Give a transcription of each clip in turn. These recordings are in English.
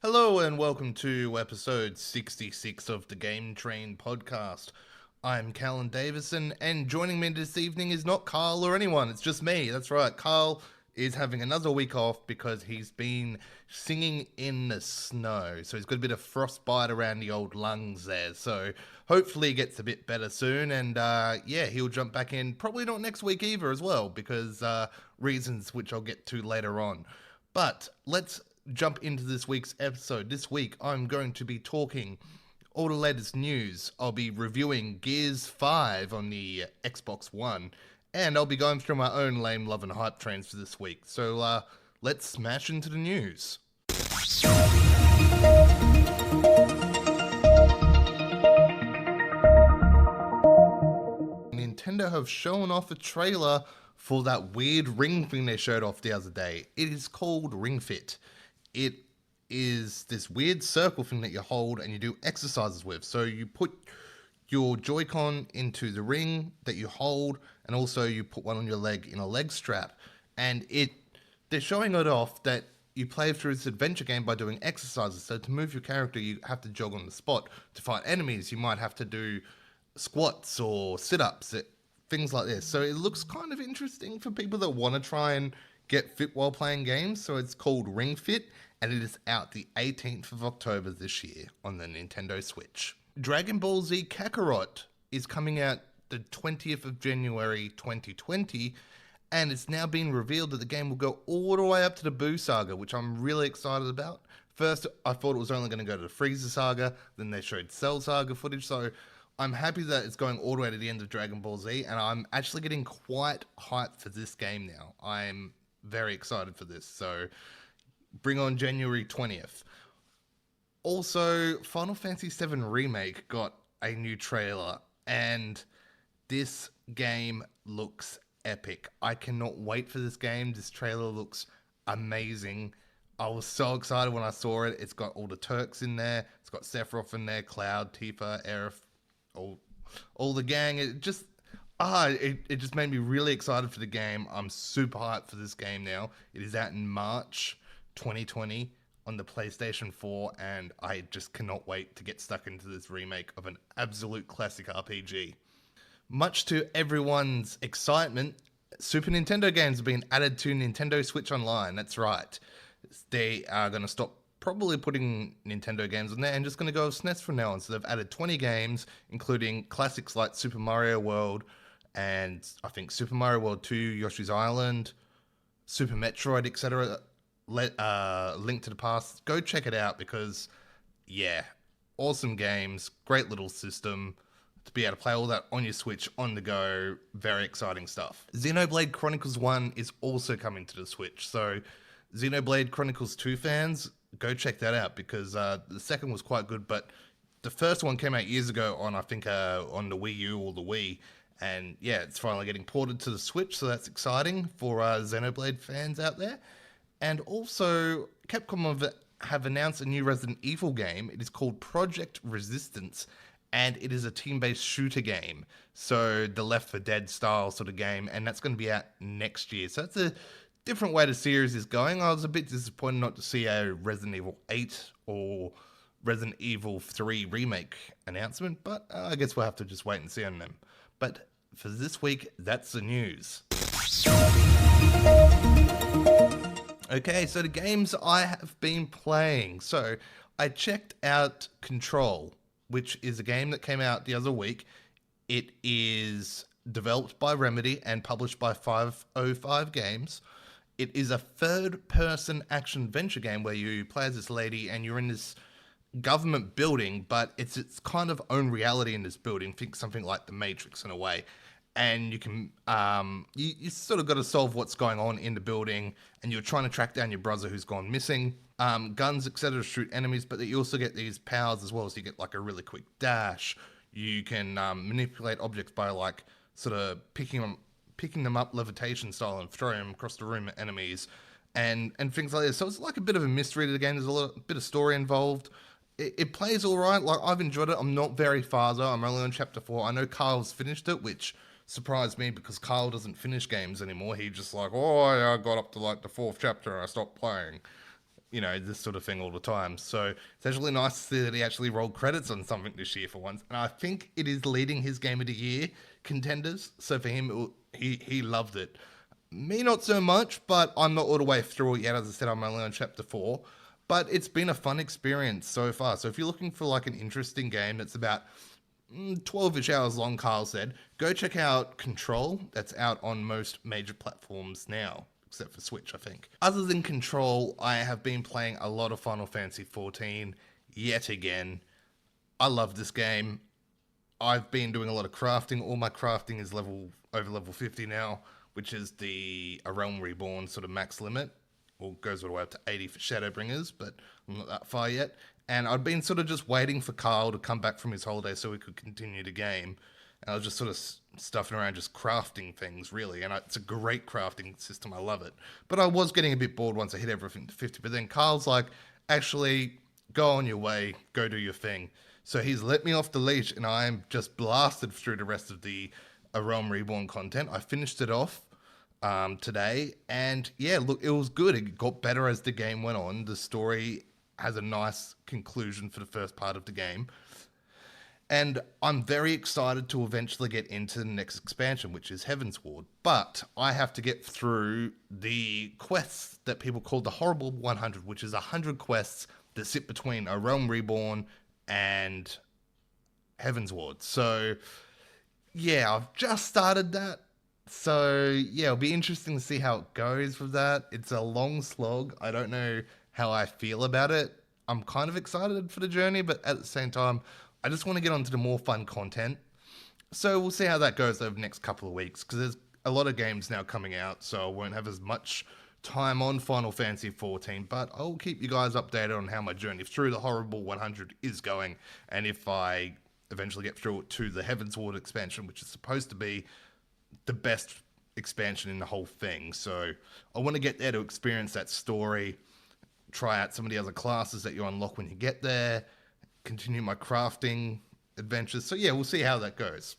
Hello and welcome to episode 66 of the Game Train podcast. I'm Callan Davison, and joining me this evening is not Karl or anyone, it's just me. That's right, Karl is having another week off because he's been singing in the snow. So he's got a bit of frostbite around the old lungs there. So hopefully he gets a bit better soon, and he'll jump back in. Probably not next week either as well, because reasons which I'll get to later on. But let's jump into this week's episode. This week, I'm going to be talking all the latest news. I'll be reviewing Gears 5 on the Xbox One, and I'll be going through my own lame love and hype trains for this week. So let's smash into the news. Nintendo have shown off a trailer for that weird ring thing they showed off the other day. It is called Ring Fit. It is this weird circle thing that you hold and you do exercises with. So you put your Joy-Con into the ring that you hold, and also you put one on your leg in a leg strap. And they're showing it off that you play through this adventure game by doing exercises. So to move your character, you have to jog on the spot. To fight enemies, you might have to do squats or sit-ups, things like this. So it looks kind of interesting for people that want to try and get fit while playing games. So it's called Ring Fit, and it is out the 18th of October this year on the Nintendo Switch. Dragon Ball Z Kakarot is coming out the 20th of January 2020, and it's now been revealed that the game will go all the way up to the Boo Saga, which I'm really excited about. First, I thought it was only going to go to the Frieza Saga, then they showed Cell Saga footage, so I'm happy that it's going all the way to the end of Dragon Ball Z, and I'm actually getting quite hyped for this game now. I'm very excited for this, so bring on January 20th. Also, Final Fantasy VII Remake got a new trailer, and this game looks epic. I cannot wait for this game. This trailer looks amazing. I was so excited when I saw it. It's got all the Turks in there. It's got Sephiroth in there, Cloud, Tifa, Aerith, all the gang. It just made me really excited for the game. I'm super hyped for this game now. It is out in March 2020 on the PlayStation 4, and I just cannot wait to get stuck into this remake of an absolute classic RPG. Much to everyone's excitement, Super Nintendo games have been added to Nintendo Switch Online. That's right. They are going to stop probably putting Nintendo games on there and just going to go with SNES from now on. So they've added 20 games, including classics like Super Mario World and I think Super Mario World 2, Yoshi's Island, Super Metroid, etc. Link to the Past. Go check it out because, yeah, awesome games, great little system to be able to play all that on your Switch on the go. Very exciting stuff. Xenoblade Chronicles 1 is also coming to the Switch. So Xenoblade Chronicles 2 fans, go check that out because the second was quite good, but the first one came out years ago on, I think, on the Wii U or the Wii. And yeah, it's finally getting ported to the Switch, so that's exciting for Xenoblade fans out there. And also, Capcom have announced a new Resident Evil game. It is called Project Resistance, and it is a team-based shooter game. So the Left 4 Dead style sort of game, and that's going to be out next year. So that's a different way the series is going. I was a bit disappointed not to see a Resident Evil 8 or Resident Evil 3 remake announcement, but I guess we'll have to just wait and see on them. But for this week, that's the news. Okay, so the games I have been playing. So I checked out Control, which is a game that came out the other week. It is developed by Remedy and published by 505 Games. It is a third-person action-adventure game where you play as this lady and you're in this government building, but it's its kind of own reality in this building. Think something like The Matrix in a way. And you can, you sort of got to solve what's going on in the building, and you're trying to track down your brother who's gone missing. Guns, etc., shoot enemies, but you also get these powers as well. So you get like a really quick dash. You can manipulate objects by like sort of picking them up levitation style and throwing them across the room at enemies, and things like this. So it's like a bit of a mystery to the game. There's a bit of story involved. It plays all right. Like, I've enjoyed it. I'm not very far though. I'm only on chapter 4. I know Karls finished it, which surprised me because Karl doesn't finish games anymore. He just like, I got up to like the 4th chapter and I stopped playing. this sort of thing all the time. So it's actually nice to see that he actually rolled credits on something this year for once. And I think it is leading his Game of the Year contenders. So for him, he loved it. Me, not so much, but I'm not all the way through it yet. As I said, I'm only on chapter 4. But it's been a fun experience so far. So if you're looking for like an interesting game that's about 12-ish hours long, Karl said, go check out Control. That's out on most major platforms now, except for Switch, I think. Other than Control, I have been playing a lot of Final Fantasy XIV yet again. I love this game. I've been doing a lot of crafting. All my crafting is over level 50 now, which is the A Realm Reborn sort of max limit. Or goes all the way up to 80 for Shadowbringers, but I'm not that far yet. And I'd been sort of just waiting for Karl to come back from his holiday so we could continue the game. And I was just sort of stuffing around just crafting things, really. And it's a great crafting system. I love it. But I was getting a bit bored once I hit everything to 50. But then Karl's like, actually, go on your way. Go do your thing. So he's let me off the leash, and I'm just blasted through the rest of the A Realm Reborn content. I finished it off today, and yeah, look, it was good. It got better as the game went on. The story has a nice conclusion for the first part of the game, and I'm very excited to eventually get into the next expansion, which is Heavensward. But I have to get through the quests that people call the Horrible 100, which is 100 quests that sit between A Realm Reborn and Heavensward. So yeah, I've just started that. So, yeah, it'll be interesting to see how it goes with that. It's a long slog. I don't know how I feel about it. I'm kind of excited for the journey, but at the same time, I just want to get onto the more fun content. So we'll see how that goes over the next couple of weeks, because there's a lot of games now coming out, so I won't have as much time on Final Fantasy XIV, but I'll keep you guys updated on how my journey through the Horrible 100 is going, and if I eventually get through it to the Heavensward expansion, which is supposed to be the best expansion in the whole thing. So I want to get there to experience that story, try out some of the other classes that you unlock when you get there, continue my crafting adventures. So yeah, we'll see how that goes.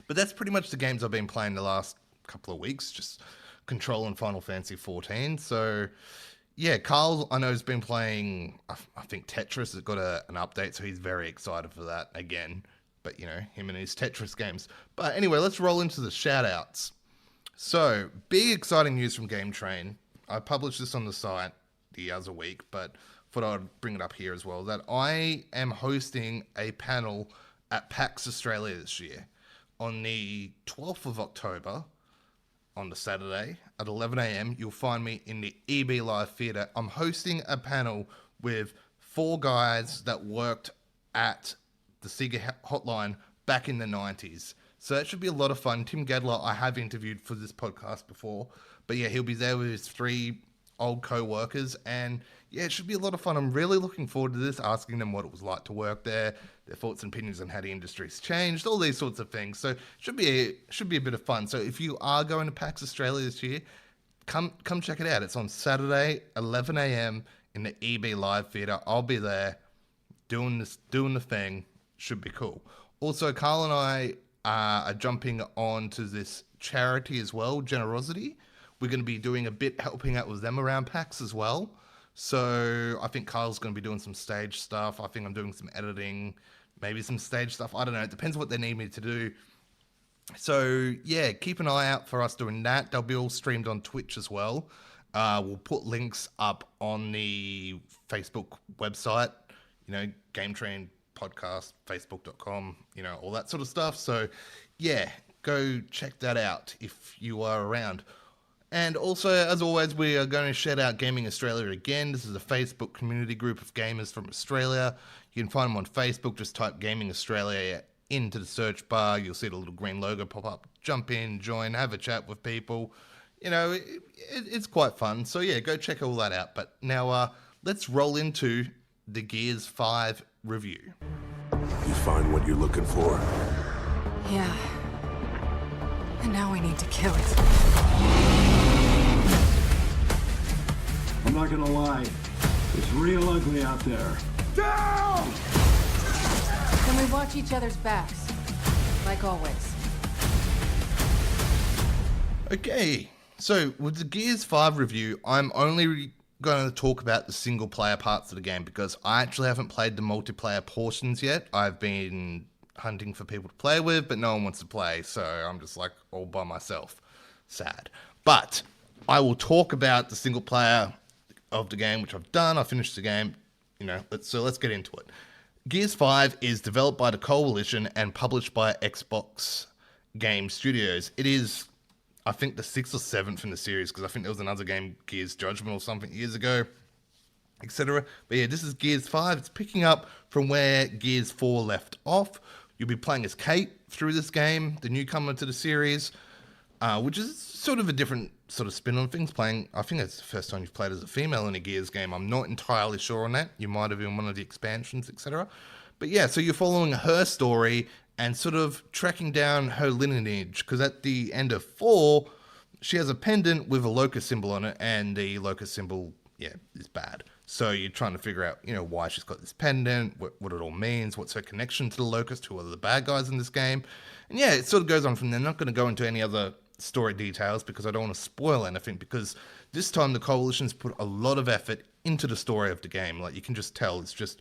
But that's pretty much the games I've been playing the last couple of weeks, just Control and Final Fantasy XIV. So yeah, Karl, I know, has been playing, I think Tetris has got an update, so he's very excited for that again. But, him and his Tetris games. But anyway, let's roll into the shout-outs. So, big exciting news from Game Train. I published this on the site the other week, but thought I'd bring it up here as well, that I am hosting a panel at PAX Australia this year. On the 12th of October, on the Saturday, at 11 a.m, you'll find me in the EB Live Theatre. I'm hosting a panel with 4 guys that worked at the Sega hotline back in the 90s. So that should be a lot of fun. Tim Gadler, I have interviewed for this podcast before. But yeah, he'll be there with his 3 old co-workers. And yeah, it should be a lot of fun. I'm really looking forward to this, asking them what it was like to work there, their thoughts and opinions on how the industry's changed, all these sorts of things. So it should be a bit of fun. So if you are going to PAX Australia this year, come check it out. It's on Saturday, 11 a.m. in the EB Live Theatre. I'll be there doing the thing. Should be cool. Also, Karl and I are jumping on to this charity as well, Generosity. We're going to be doing a bit helping out with them around PAX as well. So I think Karl's going to be doing some stage stuff. I think I'm doing some editing, maybe some stage stuff. I don't know. It depends what they need me to do. So yeah, keep an eye out for us doing that. They'll be all streamed on Twitch as well. We'll put links up on the Facebook website, Game Train Podcast, facebook.com, all that sort of stuff. So yeah, go check that out if you are around. And also, as always, we are going to shout out Gaming Australia again. This is a Facebook community group of gamers from Australia. You can find them on Facebook. Just type Gaming Australia into the search bar. You'll see the little green logo pop up. Jump in, join, have a chat with people. It's quite fun. So yeah, go check all that out. But now let's roll into the Gears 5 review. You find what you're looking for? Yeah. And now we need to kill it. I'm not gonna lie. It's real ugly out there. Down! Can we watch each other's backs? Like always. Okay, so with the Gears 5 review, I'm only going to talk about the single player parts of the game because I actually haven't played the multiplayer portions yet. I've been hunting for people to play with, but no one wants to play, so I'm just like all by myself. Sad. But I will talk about the single player of the game, which I've done. I finished the game, let's get into it. Gears 5 is developed by the Coalition and published by Xbox Game Studios. It is, I think, the 6th or 7th in the series, because I think there was another game, Gears Judgment or something, years ago, etc. But yeah, this is Gears 5. It's picking up from where Gears 4 left off. You'll be playing as Kate through this game, the newcomer to the series, which is sort of a different sort of spin on things. I think it's the first time you've played as a female in a Gears game. I'm not entirely sure on that. You might have in one of the expansions, etc. But yeah, so you're following her story and sort of tracking down her lineage, because at the end of 4, she has a pendant with a locust symbol on it, and the locust symbol, is bad. So you're trying to figure out, why she's got this pendant, what it all means, what's her connection to the locust, who are the bad guys in this game. And yeah, it sort of goes on from there. I'm not going to go into any other story details because I don't want to spoil anything, because this time the Coalition's put a lot of effort into the story of the game. Like, you can just tell it's just,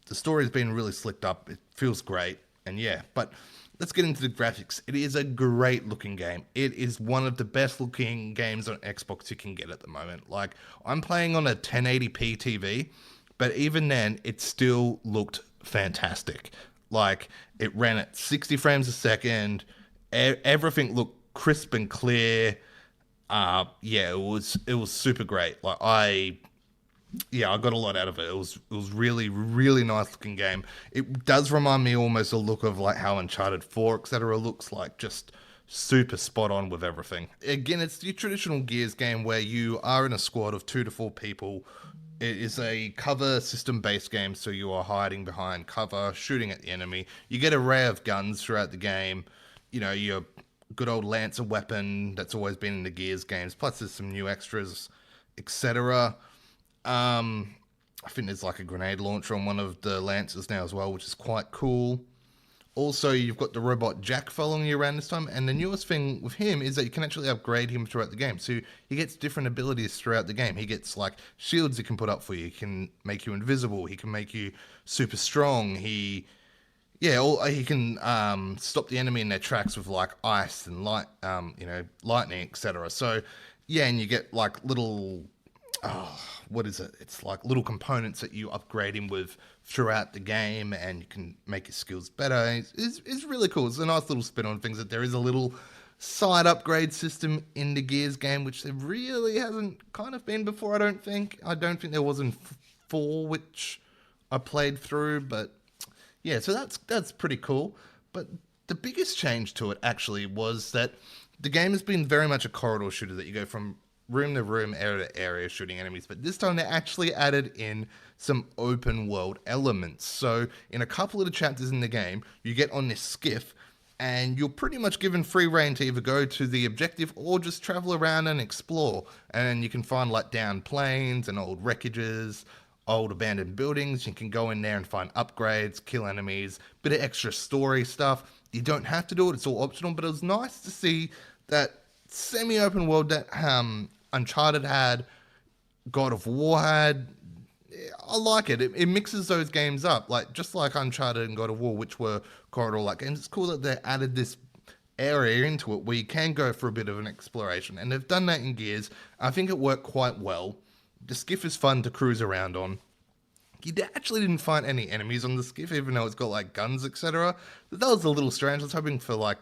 the story's been really slicked up. It feels great. And yeah, but let's get into the graphics. It is a great looking game. It is one of the best looking games on Xbox you can get at the moment. Like, I'm playing on a 1080p TV, but even then it still looked fantastic. Like, it ran at 60 frames a second. Everything looked crisp and clear. It was super great. Like, I got a lot out of it. It was really, really nice looking game. It does remind me almost a look of like how Uncharted 4, etc. looks like, just super spot on with everything. Again, it's the traditional Gears game where you are in a squad of 2 to 4 people. It is a cover system based game, so you are hiding behind cover, shooting at the enemy. You get an array of guns throughout the game. Your good old Lancer weapon that's always been in the Gears games, plus there's some new extras, etc. I think there's like a grenade launcher on one of the Lancers now as well, which is quite cool. Also, you've got the robot Jack following you around this time, and the newest thing with him is that you can actually upgrade him throughout the game. So he gets different abilities throughout the game. He gets like shields he can put up for you. He can make you invisible. He can make you super strong. He can stop the enemy in their tracks with like ice and lightning, etc. So yeah, and you get like little, what is it? It's like little components that you upgrade him with throughout the game, and you can make his skills better. It's really cool. It's a nice little spin on things, that there is a little side upgrade system in the Gears game, which there really hasn't kind of been before, I don't think. I don't think there was in 4, which I played through, but yeah, so that's pretty cool. But the biggest change to it actually was that the game has been very much a corridor shooter, that you go from room to room, area to area, shooting enemies. But this time they actually added in some open world elements. So in a couple of the chapters in the game, you get on this skiff, and you're pretty much given free reign to either go to the objective or just travel around and explore. And you can find like downed planes and old wreckages, old abandoned buildings. You can go in there and find upgrades, kill enemies, bit of extra story stuff. You don't have to do it, it's all optional, but it was nice to see that semi-open world that Uncharted had, God of War had. I like it. It mixes those games up, like just like Uncharted and God of War, which were corridor-like games. It's cool that they added this area into it where you can go for a bit of an exploration, and they've done that in Gears. I think it worked quite well. The skiff is fun to cruise around on. You actually didn't find any enemies on the skiff, even though it's got like guns, etc. That was a little strange. I was hoping for like,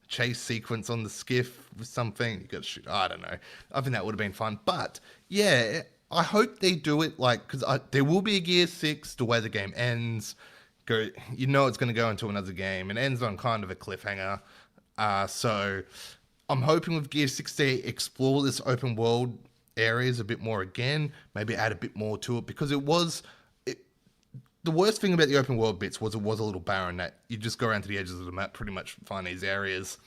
chase sequence on the skiff with something. You got to shoot. I don't know. I think that would have been fun. But yeah, I hope they do it because there will be a Gear 6. The way the game ends, it's going to go into another game. It ends on kind of a cliffhanger. So I'm hoping with Gear 6 they explore this open world areas a bit more again, maybe add a bit more to it, because the worst thing about the open world bits was it was a little barren, that you just go around to the edges of the map, pretty much find these areas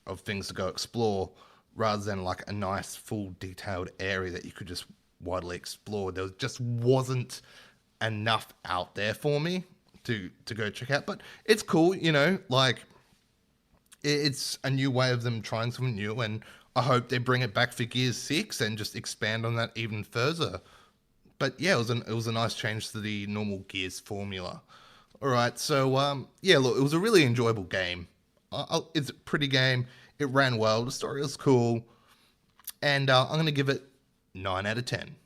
of things to go explore, rather than like a nice full detailed area that you could just widely explore. There just wasn't enough out there for me to go check out, but it's cool, like it's a new way of them trying something new, and I hope they bring it back for Gears 6 and just expand on that even further. But yeah, it was a nice change to the normal Gears formula. All right, so yeah, look, it was a really enjoyable game. It's a pretty game. It ran well. The story was cool, and I'm gonna give it 9 out of 10.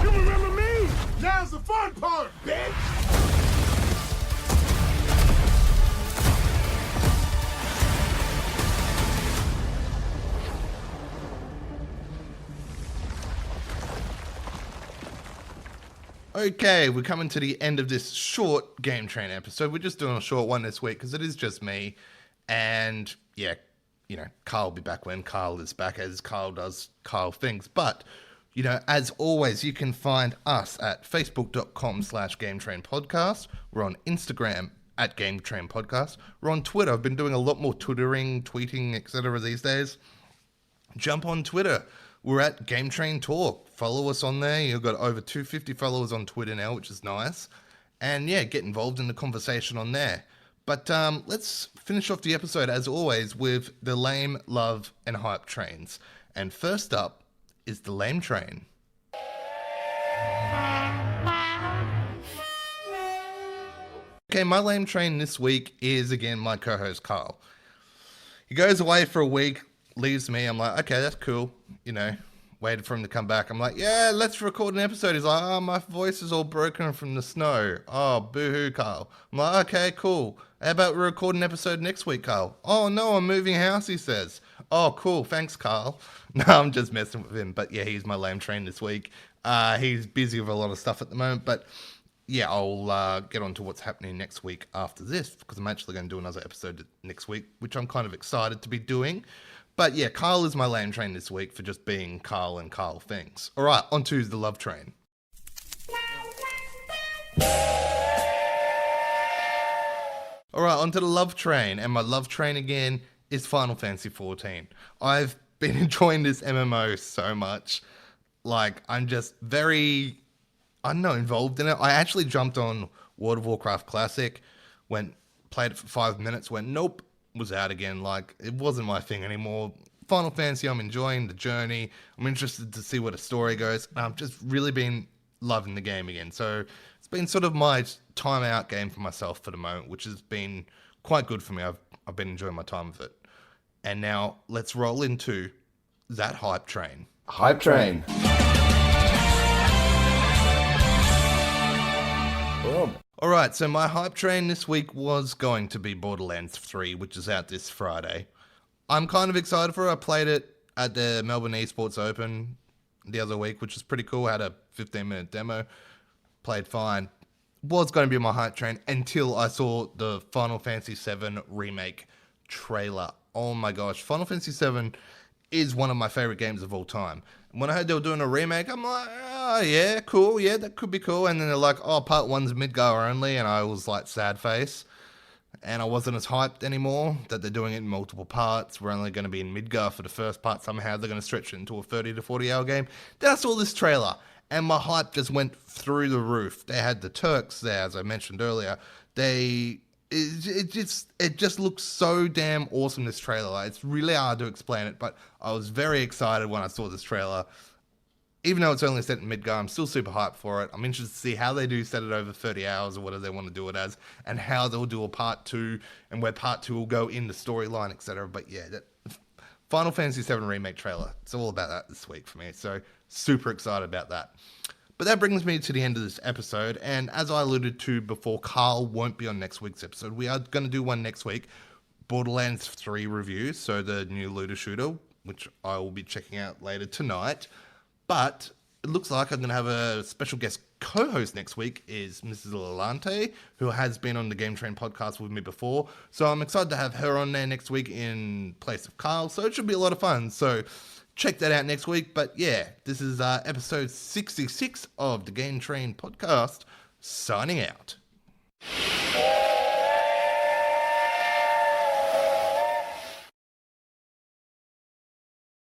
You remember me? Now's the fun part, bitch! Okay, we're coming to the end of this short Game Train episode. We're just doing a short one this week because it is just me. And yeah, you know, Karl will be back when Karl is back, as Karl does Karl things. But, you know, as always, you can find us at facebook.com/GameTrainPodcast. We're on Instagram at GameTrainPodcast. We're on Twitter. I've been doing a lot more twittering, tweeting, etc. these days. Jump on Twitter. We're at Game Train Talk. Follow us on there. You've got over 250 followers on Twitter now, which is nice. And yeah, get involved in the conversation on there. But let's finish off the episode, as always, with the lame, love, and hype trains. And first up is the lame train. Okay, my lame train this week is, again, my co-host, Karl. He goes away for a week, leaves me. I'm like, okay, that's cool. You know, waited for him to come back. I'm like, yeah, let's record an episode. He's like, oh, my voice is all broken from the snow. Oh, boo-hoo, Karl. I'm like, okay, cool. How about we record an episode next week, Karl? Oh, no, I'm moving house, he says. Oh, cool. Thanks, Karl. No, I'm just messing with him. But yeah, he's my lame train this week. He's busy with a lot of stuff at the moment. But yeah, I'll get on to what's happening next week after this, because I'm actually going to do another episode next week, which I'm kind of excited to be doing. But yeah, Karl is my lame train this week for just being Karl and Karl things. All right, on to the love train. All right, on to the love train. And my love train again is Final Fantasy XIV. I've been enjoying this MMO so much. Like, I'm just very, I don't know, involved in it. I actually jumped on World of Warcraft Classic, played it for 5 minutes, went, nope, was out again. Like, it wasn't my thing anymore. Final Fantasy, I'm enjoying the journey. I'm interested to see where the story goes. I've just really been loving the game again. So it's been sort of my time out game for myself for the moment, which has been quite good for me. I've been enjoying my time with it. And now let's roll into that hype train. Hype train. Boom. All right, so my hype train this week was going to be Borderlands 3, which is out this Friday. I'm kind of excited for it. I played it at the Melbourne Esports Open the other week, which was pretty cool. I had a 15-minute demo, played fine. Was going to be my hype train until I saw the Final Fantasy VII Remake trailer. Oh my gosh, Final Fantasy VII is one of my favorite games of all time. When I heard they were doing a remake, I'm like, oh yeah, cool, yeah, that could be cool. And then they're like, oh, part 1's Midgar only, and I was like, sad face. And I wasn't as hyped anymore that they're doing it in multiple parts. We're only going to be in Midgar for the first part. Somehow they're going to stretch it into a 30 to 40 hour game. Then I saw this trailer, and my hype just went through the roof. They had the Turks there, as I mentioned earlier. It just looks so damn awesome, this trailer. Like, it's really hard to explain it, but I was very excited when I saw this trailer. Even though it's only set in Midgar, I'm still super hyped for it. I'm interested to see how they do set it over 30 hours or whatever they want to do it as, and how they'll do a part 2, and where part 2 will go in the storyline, etc. But yeah, that Final Fantasy VII Remake trailer, it's all about that this week for me. So super excited about that. But that brings me to the end of this episode, and as I alluded to before, Karl won't be on next week's episode. We are going to do one next week, Borderlands 3 review, so the new looter shooter, which I will be checking out later tonight. But it looks like I'm going to have a special guest co-host next week, is Mrs. Lalante, who has been on the Game Train podcast with me before. So I'm excited to have her on there next week in place of Karl, so it should be a lot of fun. So check that out next week. But yeah, this is episode 66 of the Game Train podcast, signing out.